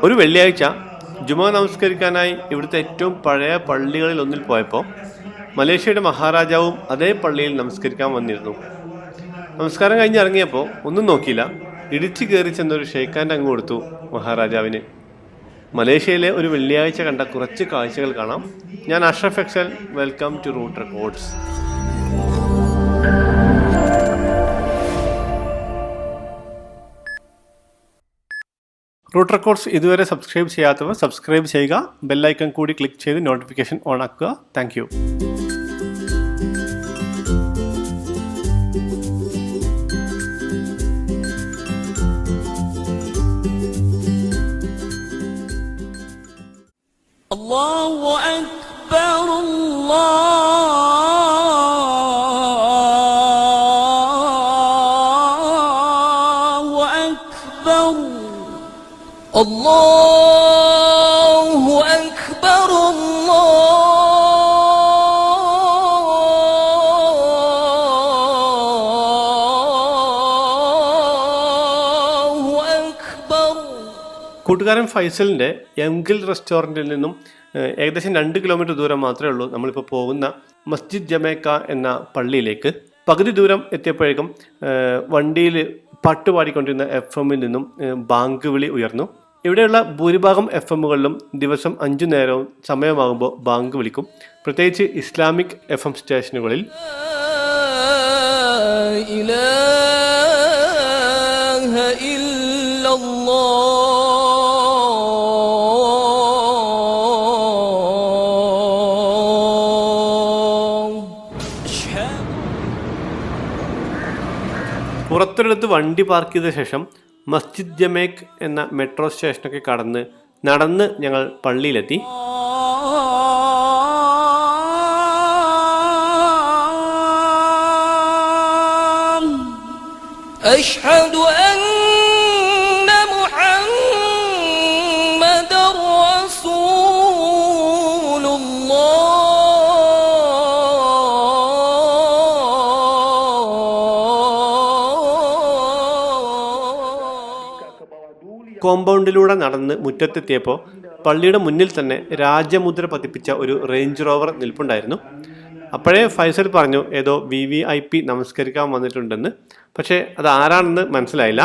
ഒരു വെള്ളിയാഴ്ച ജുമാ നമസ്കരിക്കാനായി ഇവിടുത്തെ ഏറ്റവും പഴയ പള്ളികളിൽ ഒന്നിൽ പോയപ്പോൾ മലേഷ്യയുടെ മഹാരാജാവും അതേ പള്ളിയിൽ നമസ്കരിക്കാൻ വന്നിരുന്നു. നമസ്കാരം കഴിഞ്ഞ് ഇറങ്ങിയപ്പോൾ ഒന്നും നോക്കിയില്ല, ഇടിച്ചു കയറി ചെന്നൊരു ഷെയ്ഖാൻ്റെ അങ്ങ് കൊടുത്തു മഹാരാജാവിന്. മലേഷ്യയിലെ ഒരു വെള്ളിയാഴ്ച കണ്ട കുറച്ച് കാഴ്ചകൾ കാണാം. ഞാൻ Ashraf Excel, welcome to Route Records. Route Records ഇതുവരെ സബ്സ്ക്രൈബ് ചെയ്യാത്തവർ സബ്സ്ക്രൈബ് ചെയ്യുക, ബെല്ലൈക്കൺ കൂടി ക്ലിക്ക് ചെയ്ത് നോട്ടിഫിക്കേഷൻ ഓൺ ആക്കുക. Thank you. അല്ലാഹു അക്ബർ അല്ലാഹു അക്ബർ അല്ലാഹു അക്ബർ അല്ലാഹു അക്ബർ. കൂട്ടുകാരൻ ഫൈസലിൻ്റെ എംഗിൽ റെസ്റ്റോറൻറ്റിൽ നിന്നും ഏകദേശം 2 കിലോമീറ്റർ ദൂരം മാത്രമേ ഉള്ളൂ നമ്മളിപ്പോൾ പോകുന്ന മസ്ജിദ് ജമേക്ക എന്ന പള്ളിയിലേക്ക്. പകുതി ദൂരം എത്തിയപ്പോഴേക്കും വണ്ടിയിൽ പാട്ടുപാടിക്കൊണ്ടിരുന്ന FM-ൽ നിന്നും ബാങ്ക് വിളി ഉയർന്നു. ഇവിടെയുള്ള ഭൂരിഭാഗം FM-കളിലും ദിവസം 5 നേരവും സമയമാകുമ്പോൾ ബാങ്ക് വിളിക്കും, പ്രത്യേകിച്ച് ഇസ്ലാമിക് FM സ്റ്റേഷനുകളിൽ. പുറത്തൊരിടത്ത് വണ്ടി പാർക്ക് ചെയ്ത ശേഷം മസ്ജിദ് ജമേക് എന്ന മെട്രോ സ്റ്റേഷനൊക്കെ നടന്ന് ഞങ്ങൾ പള്ളിയിലെത്തി. അഷ്ഹദു അന്ന മുഹമ്മദർ റസൂലുള്ളാഹ്. കോമ്പൗണ്ടിലൂടെ നടന്ന് മുറ്റത്തെത്തിയപ്പോൾ പള്ളിയുടെ മുന്നിൽ തന്നെ രാജമുദ്ര പതിപ്പിച്ച ഒരു റേഞ്ച് റോവർ നിൽപ്പുണ്ടായിരുന്നു. അപ്പോഴേ ഫൈസൽ പറഞ്ഞു ഏതോ VVIP നമസ്കരിക്കാൻ വന്നിട്ടുണ്ടെന്ന്. പക്ഷേ അത് ആരാണെന്ന് മനസ്സിലായില്ല.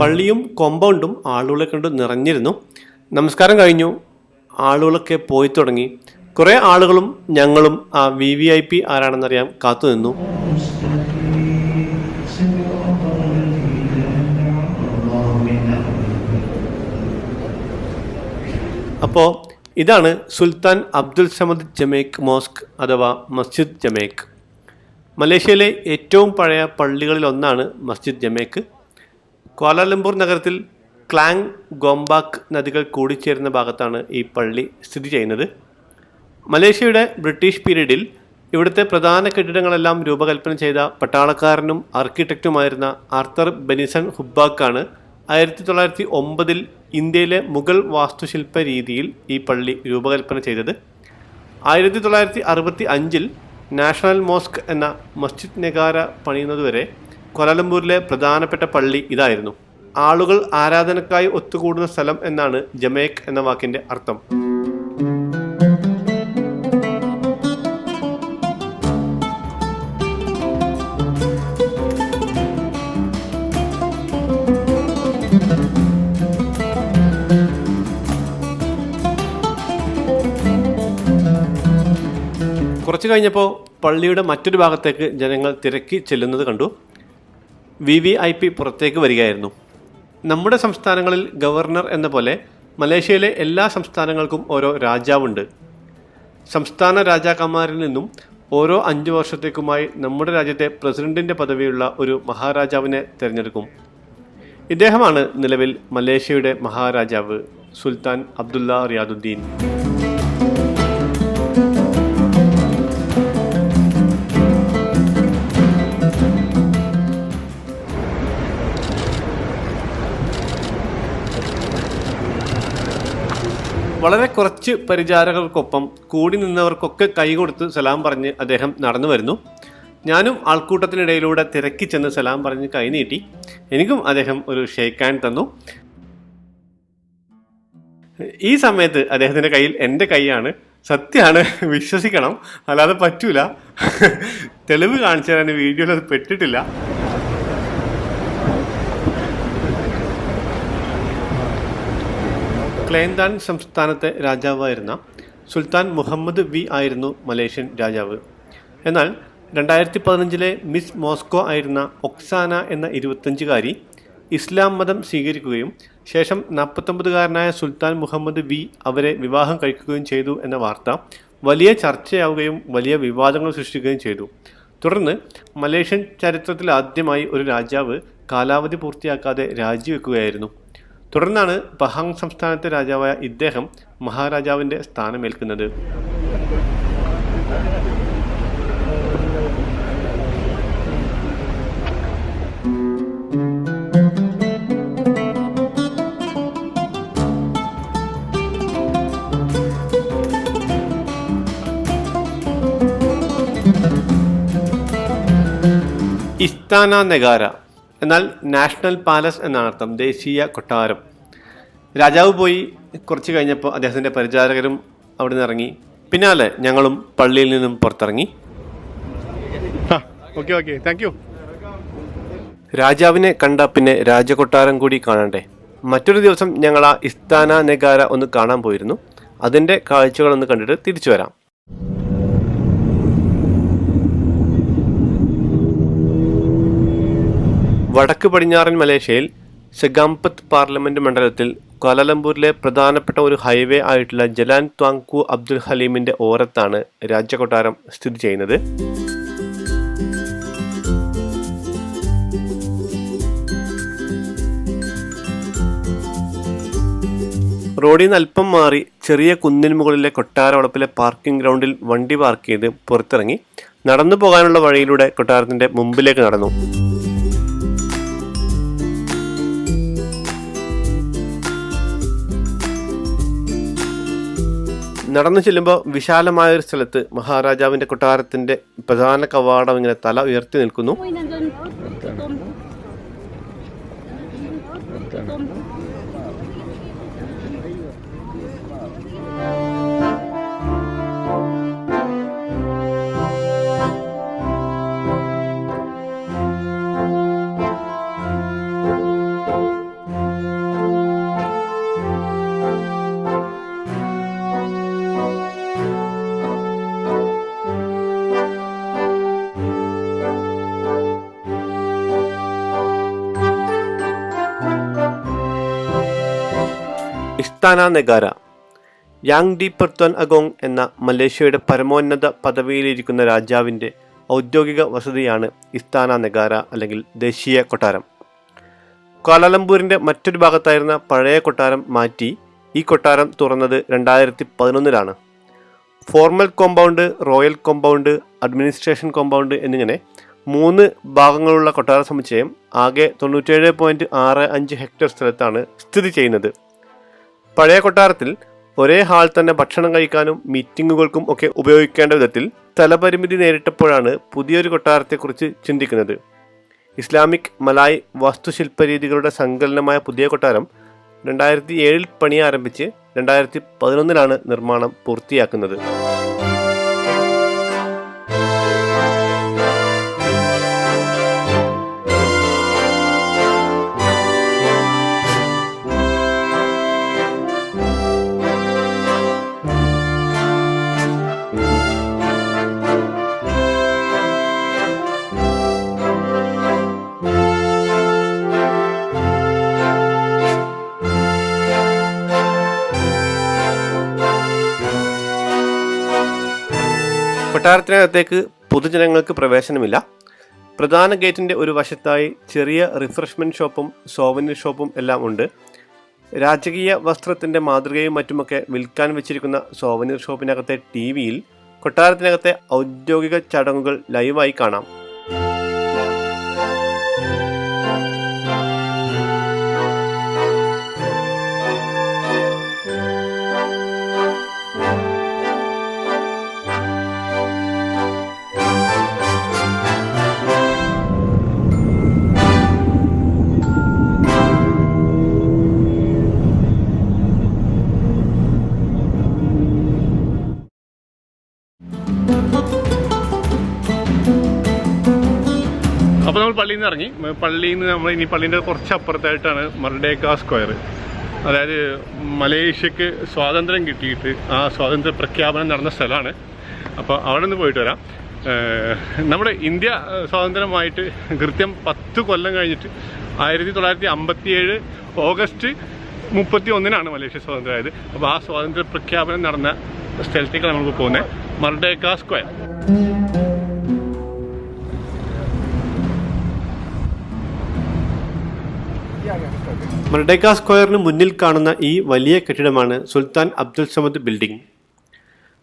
പള്ളിയും കോമ്പൗണ്ടും ആളുകളെ കൊണ്ട് നിറഞ്ഞിരുന്നു. നമസ്കാരം കഴിഞ്ഞു, ആളുകളൊക്കെ പോയി തുടങ്ങി. കുറേ ആളുകളും ഞങ്ങളും ആ VVIP ആരാണെന്നറിയാൻ കാത്തു നിന്നു. അപ്പോൾ ഇതാണ് സുൽത്താൻ അബ്ദുൽ സമദ് ജമേക് മോസ്ക് അഥവാ മസ്ജിദ് ജമേക്. മലേഷ്യയിലെ ഏറ്റവും പഴയ പള്ളികളിലൊന്നാണ് മസ്ജിദ് ജമേക്. ക്വാലാലംപൂർ നഗരത്തിൽ ക്ലാങ്, ഗോംബാക്ക് നദികൾ കൂടിച്ചേരുന്ന ഭാഗത്താണ് ഈ പള്ളി സ്ഥിതി ചെയ്യുന്നത്. മലേഷ്യയുടെ ബ്രിട്ടീഷ് പീരീഡിൽ ഇവിടുത്തെ പ്രധാന കെട്ടിടങ്ങളെല്ലാം രൂപകൽപ്പന ചെയ്ത പട്ടാളക്കാരനും ആർക്കിടെക്റ്റുമായിരുന്ന ആർത്തർ ബെനിസൺ ഹുബ്ബാക്കാണ് 1909 ഇന്ത്യയിലെ മുഗൾ വാസ്തുശില്പ രീതിയിൽ ഈ പള്ളി രൂപകൽപ്പന ചെയ്തത്. 1965 നാഷണൽ മോസ്ക് എന്ന മസ്ജിദ് നെഗാര പണിയുന്നതുവരെ ക്വാലാലംപൂരിലെ പ്രധാനപ്പെട്ട പള്ളി ഇതായിരുന്നു. ആളുകൾ ആരാധനക്കായി ഒത്തുകൂടുന്ന സ്ഥലം എന്നാണ് ജമേക് എന്ന വാക്കിൻ്റെ അർത്ഥം. കുറച്ച് കഴിഞ്ഞപ്പോൾ പള്ളിയുടെ മറ്റൊരു ഭാഗത്തേക്ക് ജനങ്ങൾ തിരക്കി ചെല്ലുന്നത് കണ്ടു. VVIP പുറത്തേക്ക് വരികയായിരുന്നു. നമ്മുടെ സംസ്ഥാനങ്ങളിൽ ഗവർണർ എന്ന പോലെ മലേഷ്യയിലെ എല്ലാ സംസ്ഥാനങ്ങൾക്കും ഓരോ രാജാവുണ്ട്. സംസ്ഥാന രാജാക്കന്മാരിൽ നിന്നും ഓരോ 5 വർഷത്തേക്കുമായി നമ്മുടെ രാജ്യത്തെ പ്രസിഡന്റിൻ്റെ പദവിയുള്ള ഒരു മഹാരാജാവിനെ തിരഞ്ഞെടുക്കും. ഇദ്ദേഹമാണ് നിലവിൽ മലേഷ്യയുടെ മഹാരാജാവ് സുൽത്താൻ അബ്ദുള്ള റിയാദുദ്ദീൻ. വളരെ കുറച്ച് പരിചാരകർക്കൊപ്പം കൂടി നിന്നവർക്കൊക്കെ കൈകൊടുത്ത് സലാം പറഞ്ഞ് അദ്ദേഹം നടന്നു വരുന്നു. ഞാനും ആൾക്കൂട്ടത്തിനിടയിലൂടെ തിരക്കി ചെന്ന് സലാം പറഞ്ഞ് കൈനീട്ടി. എനിക്കും അദ്ദേഹം ഒരു ഷേക്ക് ഹാൻഡ് തന്നു. ഈ സമയത്ത് അദ്ദേഹത്തിൻ്റെ കയ്യിൽ എൻ്റെ കൈയാണ്. സത്യമാണ്, വിശ്വസിക്കണം, അല്ലാതെ പറ്റൂല. തെളിവ് കാണിച്ചു തരാൻ വീഡിയോയിൽ അത് പെട്ടിട്ടില്ല. ക്ലേന്താൻ സംസ്ഥാനത്തെ രാജാവായിരുന്ന സുൽത്താൻ മുഹമ്മദ് വി ആയിരുന്നു മലേഷ്യൻ രാജാവ്. എന്നാൽ 2015 മിസ് മോസ്കോ ആയിരുന്ന ഒക്സാന എന്ന 25കാരി ഇസ്ലാം മതം സ്വീകരിക്കുകയും ശേഷം 49കാരനായ സുൽത്താൻ മുഹമ്മദ് വി അവരെ വിവാഹം കഴിക്കുകയും ചെയ്തു എന്ന വാർത്ത വലിയ ചർച്ചയാവുകയും വലിയ വിവാദങ്ങൾ സൃഷ്ടിക്കുകയും ചെയ്തു. തുടർന്ന് മലേഷ്യൻ ചരിത്രത്തിൽ ആദ്യമായി ഒരു രാജാവ് കാലാവധി പൂർത്തിയാക്കാതെ രാജിവെക്കുകയായിരുന്നു. തുടർന്നാണ് പഹാങ് സംസ്ഥാനത്തെ രാജാവായ ഇദ്ദേഹം മഹാരാജാവിൻ്റെ സ്ഥാനമേൽക്കുന്നത്. ഇസ്താന നെഗാര എന്നാൽ നാഷണൽ പാലസ് എന്നാണ് അർത്ഥം, ദേശീയ കൊട്ടാരം. രാജാവ് പോയി കുറച്ച് കഴിഞ്ഞപ്പോൾ അദ്ദേഹത്തിൻ്റെ പരിചാരകരും അവിടെ നിന്ന് ഇറങ്ങി. പിന്നാലെ ഞങ്ങളും പള്ളിയിൽ നിന്നും പുറത്തിറങ്ങി. Okay thank you. രാജാവിനെ കണ്ട പിന്നെ രാജകൊട്ടാരം കൂടി കാണണ്ടേ. മറ്റൊരു ദിവസം ഞങ്ങൾ ആ ഇസ്താന നെഗാര ഒന്ന് കാണാൻ പോയിരുന്നു. അതിൻ്റെ കാഴ്ചകളൊന്ന് കണ്ടിട്ട് തിരിച്ചു വരാം. വടക്ക് പടിഞ്ഞാറൻ മലേഷ്യയിൽ സെഗാംപത്ത് പാർലമെൻറ്റ് മണ്ഡലത്തിൽ ക്വാലലംപൂരിലെ പ്രധാനപ്പെട്ട ഒരു ഹൈവേ ആയിട്ടുള്ള ജലാൻ ത്വാങ്കു അബ്ദുൽ ഹലീമിൻ്റെ ഓരത്താണ് രാജകൊട്ടാരം സ്ഥിതി ചെയ്യുന്നത്. റോഡിൽ നിന്ന് അല്പം മാറി ചെറിയ കുന്നിന് മുകളിലെ കൊട്ടാര വളപ്പിലെ പാർക്കിംഗ് ഗ്രൗണ്ടിൽ വണ്ടി പാർക്ക് ചെയ്ത് പുറത്തിറങ്ങി നടന്നു പോകാനുള്ള വഴിയിലൂടെ കൊട്ടാരത്തിൻ്റെ മുമ്പിലേക്ക് നടന്നു. നടന്നു ചെല്ലുമ്പോൾ വിശാലമായൊരു സ്ഥലത്ത് മഹാരാജാവിൻ്റെ കൊട്ടാരത്തിൻ്റെ പ്രധാന കവാടം ഇങ്ങനെ തല ഉയർത്തി നിൽക്കുന്നു. ഇസ്താന നെഗാര യാങ് ഡി പെർത്തോൻ അഗോങ് എന്ന മലേഷ്യയുടെ പരമോന്നത പദവിയിലിരിക്കുന്ന രാജാവിൻ്റെ ഔദ്യോഗിക വസതിയാണ് ഇസ്താന നെഗാര അല്ലെങ്കിൽ ദേശീയ കൊട്ടാരം. ക്വാലാലംപൂരിൻ്റെ മറ്റൊരു ഭാഗത്തായിരുന്ന പഴയ കൊട്ടാരം മാറ്റി ഈ കൊട്ടാരം തുറന്നത് 2011 formal compound, royal compound, administration compound എന്നിങ്ങനെ 3 ഭാഗങ്ങളുള്ള കൊട്ടാര സമുച്ചയം ആകെ 97.65 ഹെക്ടർ സ്ഥലത്താണ് സ്ഥിതി ചെയ്യുന്നത്. പഴയ കൊട്ടാരത്തിൽ ഒരേ ഹാൾ തന്നെ ഭക്ഷണം കഴിക്കാനും മീറ്റിങ്ങുകൾക്കും ഒക്കെ ഉപയോഗിക്കേണ്ട വിധത്തിൽ സ്ഥലപരിമിതി നേരിട്ടപ്പോഴാണ് പുതിയൊരു കൊട്ടാരത്തെക്കുറിച്ച് ചിന്തിക്കുന്നത്. ഇസ്ലാമിക് മലായ് വാസ്തുശില്പ രീതികളുടെ സങ്കലനമായ പുതിയ കൊട്ടാരം 2007 പണി ആരംഭിച്ച് 2011 നിർമ്മാണം പൂർത്തിയാക്കുന്നത്. കൊട്ടാരത്തിനകത്തേക്ക് പൊതുജനങ്ങൾക്ക് പ്രവേശനമില്ല. പ്രധാന ഗേറ്റിൻ്റെ ഒരു വശത്തായി ചെറിയ റിഫ്രഷ്മെൻറ്റ് ഷോപ്പും സോവനീർ ഷോപ്പും എല്ലാം ഉണ്ട്. രാജകീയ വസ്ത്രത്തിൻ്റെ മാതൃകയും മറ്റുമൊക്കെ വിൽക്കാൻ വെച്ചിരിക്കുന്ന സോവനീർ ഷോപ്പിനകത്തെ TV-യിൽ കൊട്ടാരത്തിനകത്തെ ഔദ്യോഗിക ചടങ്ങുകൾ ലൈവായി കാണാം. അപ്പോൾ നമ്മൾ പള്ളിയിൽ നിന്ന് ഇറങ്ങി. പള്ളിയിൽ നിന്ന് നമ്മൾ ഇനി പള്ളീൻ്റെ കുറച്ച് അപ്പുറത്തായിട്ടാണ് മർഡേക്ക സ്ക്വയർ. അതായത് മലേഷ്യക്ക് സ്വാതന്ത്ര്യം കിട്ടിയിട്ട് ആ സ്വാതന്ത്ര്യ പ്രഖ്യാപനം നടന്ന സ്ഥലമാണ്. അപ്പോൾ അവിടെ നിന്ന് പോയിട്ട് വരാം. നമ്മുടെ ഇന്ത്യ സ്വാതന്ത്ര്യമായിട്ട് കൃത്യം 10 കൊല്ലം കഴിഞ്ഞിട്ട് 1957 ഓഗസ്റ്റ് 31 മലേഷ്യ സ്വാതന്ത്ര്യമായത്. അപ്പോൾ ആ സ്വാതന്ത്ര്യ പ്രഖ്യാപനം നടന്ന സ്ഥലത്തേക്കാണ് നമുക്ക് പോകുന്നത്, മർഡേക്ക സ്ക്വയർ. മർഡേക്ക സ്ക്വയറിന് മുന്നിൽ കാണുന്ന ഈ വലിയ കെട്ടിടമാണ് സുൽത്താൻ അബ്ദുൽ സമദ് ബിൽഡിംഗ്.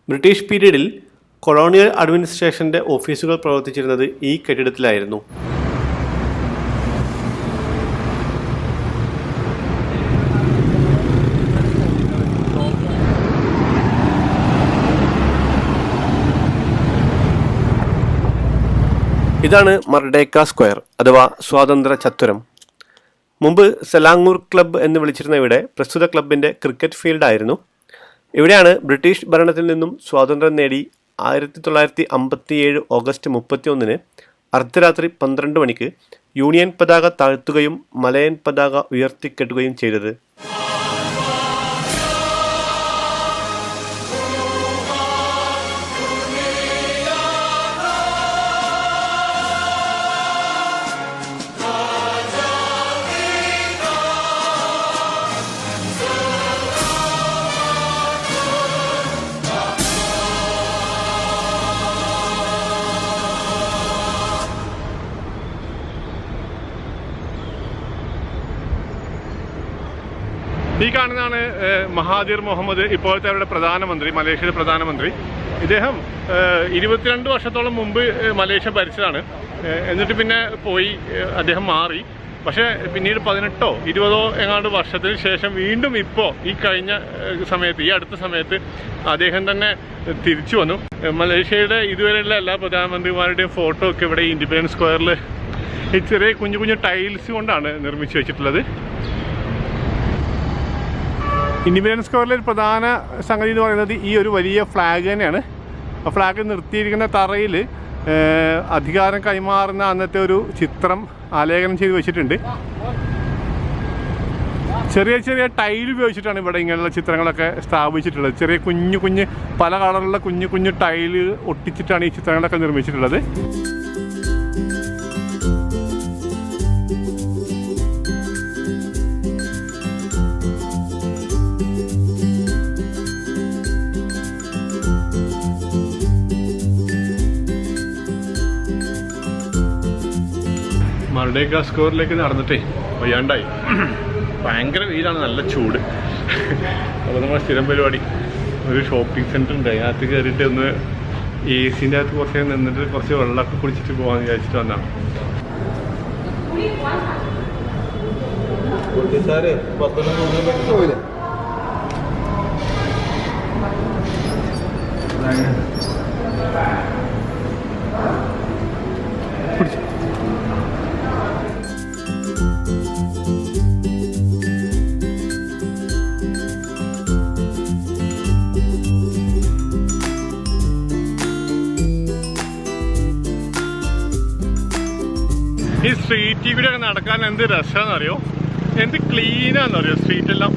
ബ്രിട്ടീഷ് പീരീഡിൽ കൊളോണിയൽ അഡ്മിനിസ്ട്രേഷൻ്റെ ഓഫീസുകൾ പ്രവർത്തിച്ചിരുന്നത് ഈ കെട്ടിടത്തിലായിരുന്നു. ഇതാണ് മർഡേക്ക സ്ക്വയർ അഥവാ സ്വാതന്ത്ര്യ ചത്വരം. മുമ്പ് സെലാങ്ങൂർ ക്ലബ്ബ് എന്ന് വിളിച്ചിരുന്ന ഇവിടെ പ്രസ്തുത ക്ലബിൻ്റെ ക്രിക്കറ്റ് ഫീൽഡായിരുന്നു. ഇവിടെയാണ് ബ്രിട്ടീഷ് ഭരണത്തിൽ നിന്നും സ്വാതന്ത്ര്യം നേടി 1957 ഓഗസ്റ്റ് 31 അർദ്ധരാത്രി 12 മണിക്ക് യൂണിയൻ പതാക താഴ്ത്തുകയും മലയൻ പതാക ഉയർത്തിക്കെട്ടുകയും ചെയ്തത്. ഈ കാണുന്നതാണ് മഹാതിർ മുഹമ്മദ്, ഇപ്പോഴത്തെ അവരുടെ പ്രധാനമന്ത്രി, മലേഷ്യയുടെ പ്രധാനമന്ത്രി. ഇദ്ദേഹം 22 വർഷത്തോളം മുമ്പ് മലേഷ്യ ഭരിച്ചതാണ്. എന്നിട്ട് പിന്നെ പോയി അദ്ദേഹം മാറി. പക്ഷേ പിന്നീട് 18 20 എങ്ങാണ്ട് വർഷത്തിന് ശേഷം വീണ്ടും ഇപ്പോൾ ഈ കഴിഞ്ഞ സമയത്ത്, ഈ അടുത്ത സമയത്ത് അദ്ദേഹം തന്നെ തിരിച്ചു വന്നു. മലേഷ്യയുടെ ഇതുവരെയുള്ള എല്ലാ പ്രധാനമന്ത്രിമാരുടെയും ഫോട്ടോ ഒക്കെ ഇവിടെ ഇൻഡിപെൻഡൻസ് സ്ക്വയറിൽ ഈ ചെറിയ കുഞ്ഞു കുഞ്ഞു ടൈൽസ് കൊണ്ടാണ് നിർമ്മിച്ചു വെച്ചിട്ടുള്ളത്. ഇൻഡിപെൻഡൻസ് സ്ക്വയറിലെ ഒരു പ്രധാന സംഗതി എന്ന് പറയുന്നത് ഈ ഒരു വലിയ ഫ്ലാഗ് തന്നെയാണ്. ആ ഫ്ലാഗ് നിർത്തിയിരിക്കുന്ന തറയിൽ അധികാരം കൈമാറുന്ന അന്നത്തെ ഒരു ചിത്രം ആലേഖനം ചെയ്ത് വെച്ചിട്ടുണ്ട്. ചെറിയ ചെറിയ ടൈൽ ഉപയോഗിച്ചിട്ടാണ് ഇവിടെ ഇങ്ങനെയുള്ള ചിത്രങ്ങളൊക്കെ സ്ഥാപിച്ചിട്ടുള്ളത്. ചെറിയ കുഞ്ഞു കുഞ്ഞ് പല കളറുള്ള കുഞ്ഞു കുഞ്ഞു ടൈല് ഒട്ടിച്ചിട്ടാണ് ഈ ചിത്രങ്ങളൊക്കെ നിർമ്മിച്ചിട്ടുള്ളത്. മർഡേക്ക സ്ക്വയറിലേക്ക് നടന്നിട്ടേ വയ്യാണ്ടായി. ഭയങ്കര വെയിലാണ്, നല്ല ചൂട്. അപ്പോൾ നമ്മുടെ സ്ഥിരം പരിപാടി ഒരു ഷോപ്പിംഗ് സെൻറ്റർ ഉണ്ട്, അതിനകത്ത് കയറിയിട്ട് ഒന്ന് AC-ൻ്റെ അകത്ത് കുറച്ച് നിന്നിട്ട് കുറച്ച് വെള്ളമൊക്കെ കുടിച്ചിട്ട് പോകാമെന്ന് വിചാരിച്ചിട്ട് വന്നാണ്. ഈ സ്ട്രീറ്റിൽ കൂടെ ഒക്കെ നടക്കാൻ എന്ത് രസമാണെന്നറിയോ, എന്ത് ക്ലീനാണെന്നറിയോ സ്ട്രീറ്റെല്ലാം.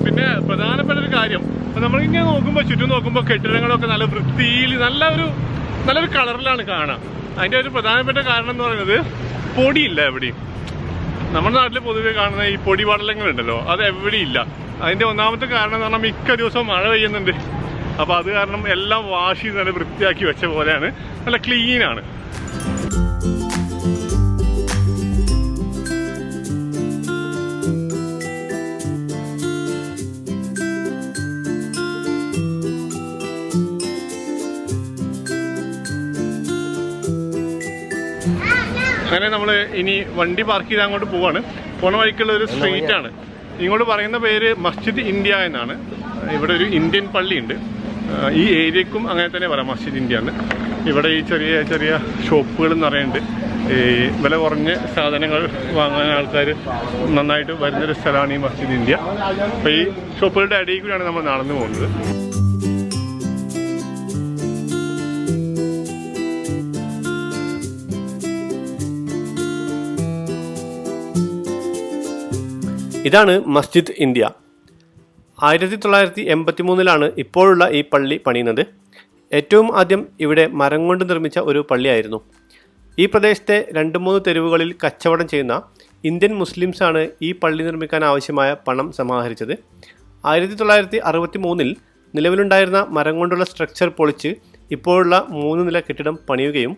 പിന്നെ പ്രധാനപ്പെട്ട ഒരു കാര്യം, നമ്മളിങ്ങനെ നോക്കുമ്പോൾ ചുറ്റും നോക്കുമ്പോൾ കെട്ടിടങ്ങളൊക്കെ നല്ല വൃത്തിയിൽ നല്ലൊരു കളറിലാണ് കാണാം. അതിൻ്റെ ഒരു പ്രധാനപ്പെട്ട കാരണം എന്ന് പറയുന്നത് പൊടിയില്ല എവിടെയും. നമ്മുടെ നാട്ടിൽ പൊതുവെ കാണുന്ന ഈ പൊടി പടലങ്ങളുണ്ടല്ലോ, അത് എവിടെയില്ല. അതിൻ്റെ ഒന്നാമത്തെ കാരണം എന്ന് പറഞ്ഞാൽ മിക്ക ദിവസവും മഴ പെയ്യുന്നുണ്ട്. അപ്പോൾ അത് കാരണം എല്ലാം വാഷ് ചെയ്ത് നല്ല വൃത്തിയാക്കി വെച്ച പോലെയാണ്, നല്ല ക്ലീനാണ്. അങ്ങനെ നമ്മൾ ഇനി വണ്ടി പാർക്ക് ചെയ്ത് അങ്ങോട്ട് പോവാണ്. പോണ വഴിക്കുള്ള ഒരു സ്ട്രീറ്റ് ആണ്. ഇങ്ങോട്ട് പറയുന്ന പേര് മസ്ജിദ് ഇന്ത്യ എന്നാണ്. ഇവിടെ ഒരു ഇന്ത്യൻ പള്ളിയുണ്ട്. ഈ ഏരിയക്കും അങ്ങനെ തന്നെ പറയാം, മസ്ജിദ് ഇന്ത്യ എന്ന്. ഇവിടെ ഈ ചെറിയ ചെറിയ ഷോപ്പുകൾ എന്ന് പറയുന്നുണ്ട്. ഈ വില കുറഞ്ഞ സാധനങ്ങൾ വാങ്ങാൻ ആൾക്കാർ നന്നായിട്ട് വരുന്നൊരു സ്ഥലമാണ് ഈ മസ്ജിദ് ഇന്ത്യ. അപ്പോൾ ഈ ഷോപ്പുകളുടെ അടിയിൽ കൂടിയാണ് നമ്മൾ നടന്നു പോകുന്നത്. ഇതാണ് മസ്ജിദ് ഇന്ത്യ. 1983 ഇപ്പോഴുള്ള ഈ പള്ളി പണിയുന്നത്. ഏറ്റവും ആദ്യം ഇവിടെ മരം കൊണ്ട് നിർമ്മിച്ച ഒരു പള്ളിയായിരുന്നു. ഈ പ്രദേശത്തെ 2-3 തെരുവുകളിൽ കച്ചവടം ചെയ്യുന്ന ഇന്ത്യൻ മുസ്ലിംസാണ് ഈ പള്ളി നിർമ്മിക്കാൻ ആവശ്യമായ പണം സമാഹരിച്ചത്. 1963 നിലവിലുണ്ടായിരുന്ന മരം കൊണ്ടുള്ള സ്ട്രക്ചർ പൊളിച്ച് ഇപ്പോഴുള്ള 3 നില കെട്ടിടം പണിയുകയും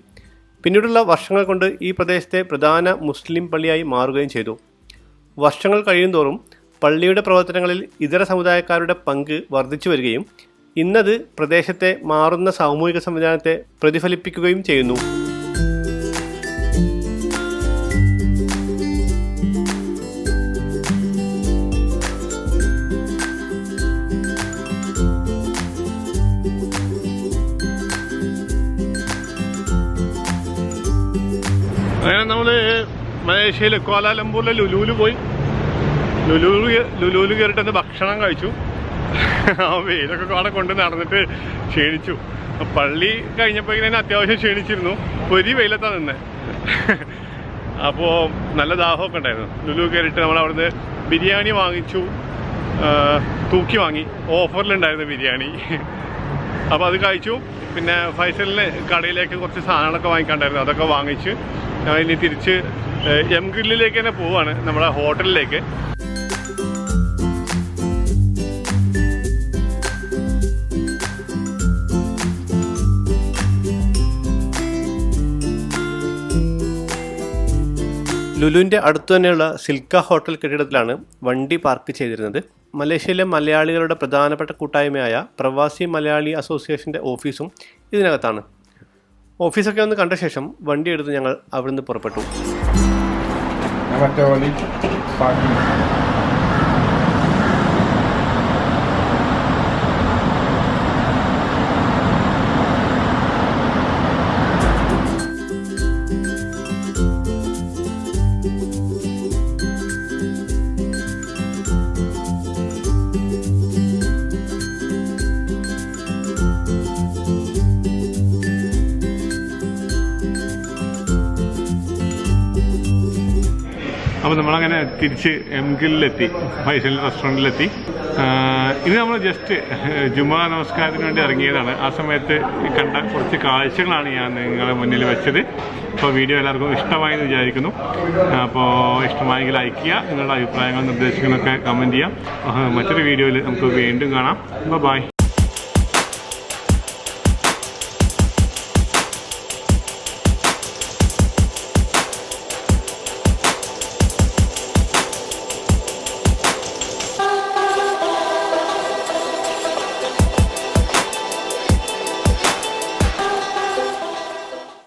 പിന്നീടുള്ള വർഷങ്ങൾ കൊണ്ട് ഈ പ്രദേശത്തെ പ്രധാന മുസ്ലിം പള്ളിയായി മാറുകയും ചെയ്തു. വർഷങ്ങൾ കഴിയുന്തോറും പള്ളിയുടെ പ്രവർത്തനങ്ങളിൽ ഇതര സമുദായക്കാരുടെ പങ്ക് വർദ്ധിച്ചു വരികയും ഇന്നത് പ്രദേശത്തെ മാറുന്ന സാമൂഹിക സംവിധാനത്തെ പ്രതിഫലിപ്പിക്കുകയും ചെയ്യുന്നു. അങ്ങനെ നമ്മൾ മലേഷ്യയിൽ ക്വാലാലംപൂരിലെ ലുലുവിൽ പോയി. ലുലുവിൽ കയറിയിട്ട് ഭക്ഷണം കഴിച്ചു. ആ വെയിലൊക്കെ അവിടെ കൊണ്ട് നടന്നിട്ട് ക്ഷീണിച്ചു. പള്ളി കഴിഞ്ഞപ്പോൾ ഇങ്ങനെ അത്യാവശ്യം ക്ഷീണിച്ചിരുന്നു. പൊരി വെയിലത്താണ് നിന്നെ. അപ്പോൾ നല്ല ദാഹമൊക്കെ ഉണ്ടായിരുന്നു. ലുലു കയറിയിട്ട് നമ്മൾ അവിടുന്ന് ബിരിയാണി വാങ്ങിച്ചു. തൂക്കി വാങ്ങി, ഓഫറിലുണ്ടായിരുന്നു ബിരിയാണി. അപ്പോൾ അത് കഴിച്ചു. പിന്നെ ഫൈസലിന് കടയിലേക്ക് കുറച്ച് സാധനങ്ങളൊക്കെ വാങ്ങിക്കാണ്ടായിരുന്നു, അതൊക്കെ വാങ്ങിച്ച് ഇനി തിരിച്ച് എം ഗ്രില്ലിലേക്ക് തന്നെ പോവാണ്, നമ്മുടെ ഹോട്ടലിലേക്ക്. ലുലുവിൻ്റെ അടുത്തു തന്നെയുള്ള സിൽക്ക ഹോട്ടൽ കെട്ടിടത്തിലാണ് വണ്ടി പാർക്ക് ചെയ്തിരുന്നത്. മലേഷ്യയിലെ മലയാളികളുടെ പ്രധാനപ്പെട്ട കൂട്ടായ്മയായ പ്രവാസി മലയാളി അസോസിയേഷൻ്റെ ഓഫീസും ഇതിനകത്താണ്. ഓഫീസൊക്കെ ഒന്ന് കണ്ട ശേഷം വണ്ടി എടുത്ത് ഞങ്ങൾ അവിടുന്ന് പുറപ്പെട്ടു. അപ്പോൾ നമ്മളങ്ങനെ തിരിച്ച് എം ഗില്ലിലെത്തി, ഫൈസൽ റെസ്റ്റോറൻറ്റിലെത്തി. ഇത് നമ്മൾ ജസ്റ്റ് ജുമാ നമസ്കാരത്തിന് വേണ്ടി ഇറങ്ങിയതാണ്. ആ സമയത്ത് കണ്ട കുറച്ച് കാഴ്ചകളാണ് ഞാൻ നിങ്ങളുടെ മുന്നിൽ വെച്ചത്. അപ്പോൾ വീഡിയോ എല്ലാവർക്കും ഇഷ്ടമായെന്ന് വിചാരിക്കുന്നു. അപ്പോൾ ഇഷ്ടമായെങ്കിൽ ലൈക്ക് ചെയ്യുക, നിങ്ങളുടെ അഭിപ്രായങ്ങളും നിർദ്ദേശങ്ങളൊക്കെ കമൻറ്റ് ചെയ്യാം. മറ്റൊരു വീഡിയോയിൽ നമുക്ക് വീണ്ടും കാണാം. ബൈ.